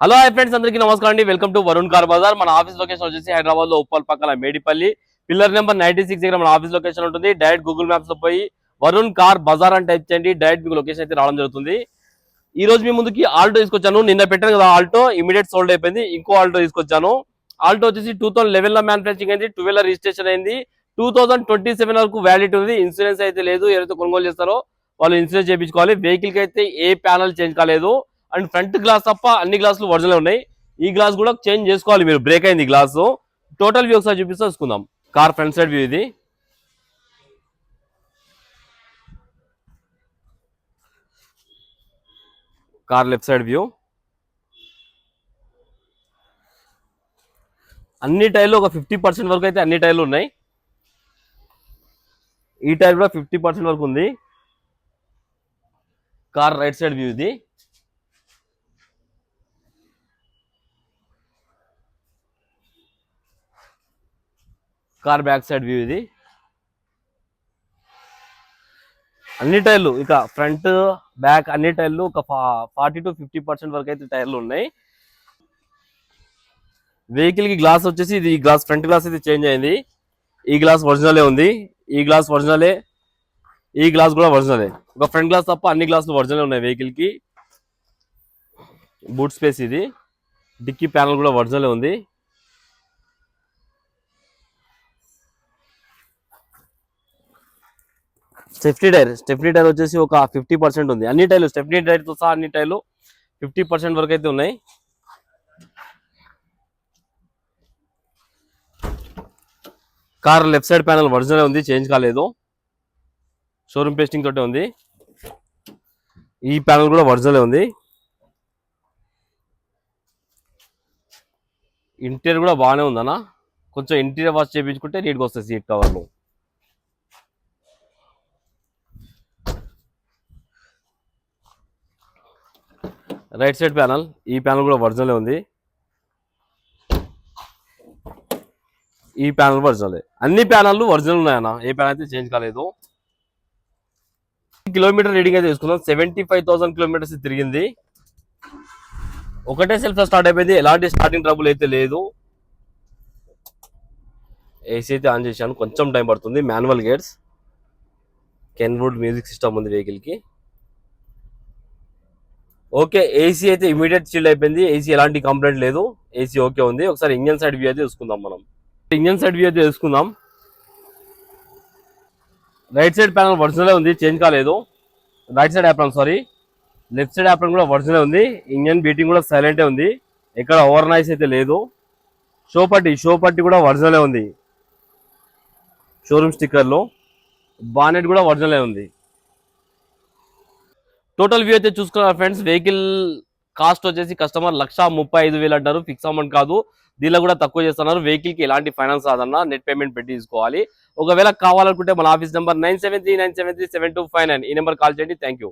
Hello hi friends, అందరికీ నమస్కారం అండి. Welcome to Varun car bazaar. మన ఆఫీస్ లొకేషన్ వచ్చేసి హైదరాబాద్ లో ఉప్పల్ పక్కన మేడిపల్లి పిల్లర్ నెంబర్ 96 దగ్గర మన ఆఫీస్ లొకేషన్ ఉంటుంది. డైరెక్ట్ గూగుల్ మ్యాప్స్ లో పోయి వరుణ్ కార్ బజార్ అని టైప్ చేయండి, డైరెక్ట్ మీకు లొకేషన్ అయితే రావడం జరుగుతుంది. ఈ రోజు మీ ముందుకి ఆల్టో తీసుకొచ్చాను. నిన్న పెట్టాను కదా ఆల్టో, ఇమీడియట్ సోల్డ్ అయిపోయింది. ఇంకో ఆల్టో తీసుకొచ్చాను. ఆల్టో వచ్చేసి 2011 లో మ్యానుఫ్యాక్చరింగ్ అయింది, 12 రిజిస్ట్రేషన్ అయింది, 2027 వరకు వ్యాలిడ్ ఉంది. ఇన్సూరెన్స్ అయితే లేదు. ఎవరైతే కొనుగోలు చేస్తారో వాళ్ళు ఇన్సూరెన్స్ చేయించుకోవాలి. వెహికల్ కి అయితే ఏ ప్యానల్ చేంజ్ కాలేదు. అండ్ ఫ్రంట్ గ్లాస్ తప్ప అన్ని గ్లాసులు ఒరిజినల్ ఉన్నాయి. ఈ గ్లాస్ కూడా చేంజ్ చేసుకోవాలి మీరు, బ్రేక్ అయింది గ్లాస్. టోటల్ వ్యూ ఒకసారి చూపిస్తా చూసుకుందాం. కార్ ఫ్రంట్ సైడ్ వ్యూ ఇది. Car left side view. అన్ని టైర్లు ఒక 50% వరకు అయితే అన్ని టైర్లు ఉన్నాయి. ఈ టైర్ కూడా 50% వరకు ఉంది. కార్ రైట్ సైడ్ వ్యూ ఇది. కార్ బ్యాక్ సైడ్ వ్యూ ఇది. అన్ని టైర్లు ఇక ఫ్రంట్ బ్యాక్ అన్ని టైర్లు ఒక 40 to 50% వరకు అయితే టైర్లు ఉన్నాయి. వెహికల్ కి గ్లాస్ వచ్చేసి ఇది గ్లాస్, ఫ్రంట్ గ్లాస్ అయితే చేంజ్ అయింది. ఈ గ్లాస్ ఒరిజినలే ఉంది. ఈ గ్లాస్ ఒరిజినలే, ఈ గ్లాస్ కూడా ఒరిజినలే. ఒక ఫ్రంట్ గ్లాస్ తప్ప అన్ని గ్లాసులు ఒరిజినల్ ఉన్నాయి వెహికల్ కి. బూట్ స్పేస్ ఇది. డిక్కీ ప్యానల్ కూడా ఒరిజినలే ఉంది. స్టెఫ్నీ టైర్ వచ్చేసి ఒక 50% ఉంది. అన్ని టైర్లు స్టెఫ్నీ టైర్ తో సహా అన్ని టైర్లు 50% వరకు అయితే ఉన్నాయి. Car left side panel original ఉంది, చేంజ్ కాలేదు. షోరూమ్ పేస్టింగ్ తోటే ఉంది. ఈ ప్యానల్ కూడా ఒరిజినల్ ఉంది. ఇంటీరియర్ కూడా బాగానే ఉందన్న. కొంచెం ఇంటీరియర్ వాష్ చేయించుకుంటే నీట్గా వస్తాయి సీట్ కవర్లు. రైట్ సైడ్ ప్యానల్, ఈ ప్యానల్ కూడా ఒరిజినల్ ఉంది. ఈ ప్యానల్ ఒరిజినల్. అన్ని ప్యానల్లు ఒరిజినల్ ఉన్నాయన్న, ఏ ప్యానల్ అయితే చేంజ్ కాలేదు. కిలోమీటర్ రీడింగ్ అయితే తీసుకుందాం. 75,000 కిలోమీటర్స్ తిరిగింది. ఒకటే సెల్ఫ్ స్టార్ట్ అయిపోయింది. ఎలాంటి స్టార్టింగ్ ట్రబుల్ అయితే లేదు. ఏసీ అయితే ఆన్ చేశాను, కొంచెం టైం పడుతుంది. మాన్యువల్ గేర్స్, కెన్వుడ్ మ్యూజిక్ సిస్టమ్ ఉంది వెహికల్ కి. ఓకే, ఏసీ అయితే ఇమీడియట్ చిల్డ్ అయిపోయింది. ఏసీ ఎలాంటి కంప్లైంట్ లేదు. ఏసీ ఓకే ఉంది. ఒకసారి ఇంజన్ సైడ్ వ్యూ అయితే చూసుకుందాం మనం. ఇంజన్ సైడ్ వ్యూ అయితే చూసుకుందాం. రైట్ సైడ్ ప్యానల్ ఒరిజినల్ ఉంది, చేంజ్ కాలేదు. Right side apron, sorry, left side apron కూడా ఒరిజినల్ ఉంది. ఇంజన్ బీటింగ్ కూడా సైలెంటే ఉంది. ఎక్కడ ఓవర్ నాయిస్ అయితే లేదు. షో పట్టి కూడా ఒరిజినలే ఉంది. షోరూమ్ స్టిక్కర్లో బానెట్ కూడా ఒరిజినలే ఉంది. టోటల్ వ్యూ అయితే చూసుకున్నారు ఫ్రెండ్స్. వెహికల్ కాస్ట్ వచ్చేసి కస్టమర్ 1,35,000 అంటారు. ఫిక్స్ అమౌంట్ కాదు, దీనిలో కూడా తక్కువ చేస్తున్నారు. వెహికల్ కి ఎలాంటి ఫైనాన్స్ రాదన్నా, నెట్ పేమెంట్ పెట్టి తీసుకోవాలి. ఒకవేళ కావాలనుకుంటే మన ఆఫీస్ నెంబర్ 9739737259, ఈ నెంబర్ కాల్ చేయండి. Thank you.